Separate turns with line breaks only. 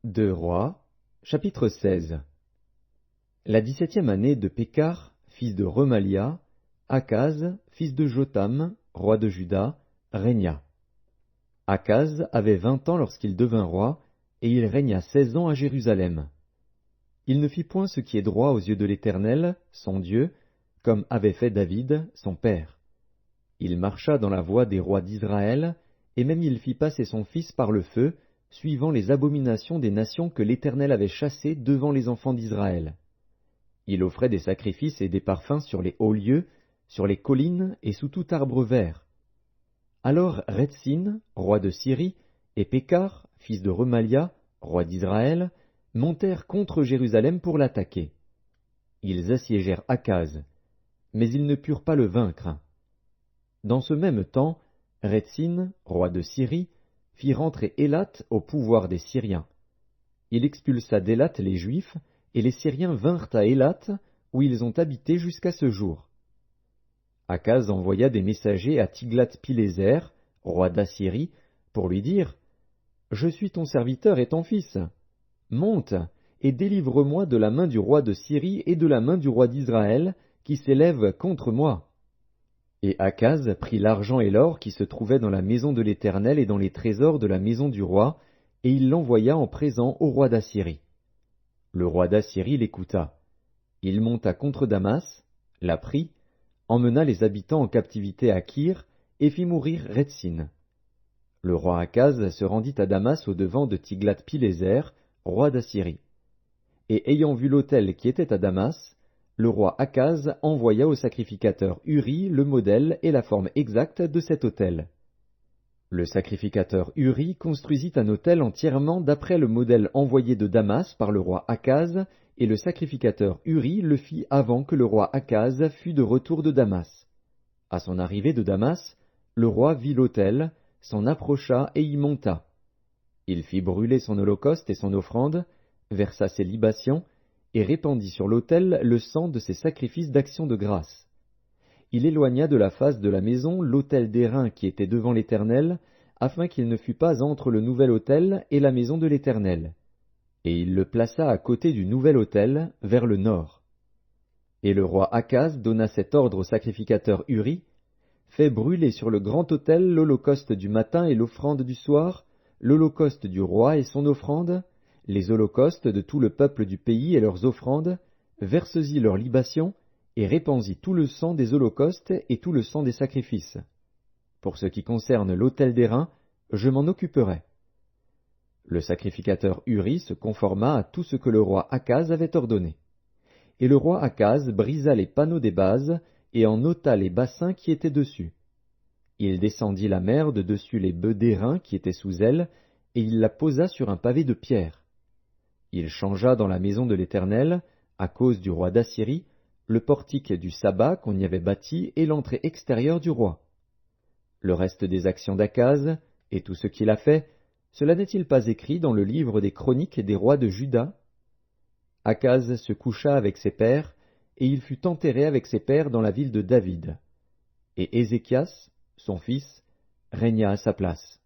Deux Rois, chapitre 16. La 17e année de Pékar, fils de Remalia, Akaz, fils de Jotham, roi de Juda, régna. Akaz avait 20 ans lorsqu'il devint roi, et il régna 16 ans à Jérusalem. Il ne fit point ce qui est droit aux yeux de l'Éternel, son Dieu, comme avait fait David, son père. Il marcha dans la voie des rois d'Israël, et même il fit passer son fils par le feu, suivant les abominations des nations que l'Éternel avait chassées devant les enfants d'Israël. Il offrait des sacrifices et des parfums sur les hauts lieux, sur les collines et sous tout arbre vert. Alors Retsin, roi de Syrie, et Pékar, fils de Remalia, roi d'Israël, montèrent contre Jérusalem pour l'attaquer. Ils assiégèrent Akaz, mais ils ne purent pas le vaincre. Dans ce même temps, Retsin, roi de Syrie, fit rentrer Élat au pouvoir des Syriens. Il expulsa d'Élat les Juifs, et les Syriens vinrent à Élat, où ils ont habité jusqu'à ce jour. Akaz envoya des messagers à Tiglath-Pileser, roi d'Assyrie, pour lui dire « Je suis ton serviteur et ton fils. Monte et délivre-moi de la main du roi de Syrie et de la main du roi d'Israël, qui s'élève contre moi. » Et Akaz prit l'argent et l'or qui se trouvaient dans la maison de l'Éternel et dans les trésors de la maison du roi, et il l'envoya en présent au roi d'Assyrie. Le roi d'Assyrie l'écouta. Il monta contre Damas, la prit, emmena les habitants en captivité à Kir, et fit mourir Retsin. Le roi Akaz se rendit à Damas au-devant de Tiglath-Pileser, roi d'Assyrie. Et ayant vu l'autel qui était à Damas, le roi Akaz envoya au sacrificateur Uri le modèle et la forme exacte de cet autel. Le sacrificateur Uri construisit un autel entièrement d'après le modèle envoyé de Damas par le roi Akaz, et le sacrificateur Uri le fit avant que le roi Akaz fût de retour de Damas. À son arrivée de Damas, le roi vit l'autel, s'en approcha et y monta. Il fit brûler son holocauste et son offrande, versa ses libations, et répandit sur l'autel le sang de ses sacrifices d'action de grâce. Il éloigna de la face de la maison l'autel d'airain qui était devant l'Éternel, afin qu'il ne fût pas entre le nouvel autel et la maison de l'Éternel. Et il le plaça à côté du nouvel autel, vers le nord. Et le roi Akaz donna cet ordre au sacrificateur Uri, « Fais brûler sur le grand autel l'holocauste du matin et l'offrande du soir, l'holocauste du roi et son offrande, les holocaustes de tout le peuple du pays et leurs offrandes, verse-y leurs libations, et répands-y tout le sang des holocaustes et tout le sang des sacrifices. Pour ce qui concerne l'autel d'airain, je m'en occuperai. » Le sacrificateur Uri se conforma à tout ce que le roi Akaz avait ordonné. Et le roi Akaz brisa les panneaux des bases, et en ôta les bassins qui étaient dessus. Il descendit la mer de dessus les bœufs d'airain qui étaient sous elle, et il la posa sur un pavé de pierre. Il changea dans la maison de l'Éternel, à cause du roi d'Assyrie, le portique du sabbat qu'on y avait bâti et l'entrée extérieure du roi. Le reste des actions d'Akaz, et tout ce qu'il a fait, cela n'est-il pas écrit dans le livre des chroniques des rois de Juda? Akaz se coucha avec ses pères, et il fut enterré avec ses pères dans la ville de David. Et Ézéchias, son fils, régna à sa place.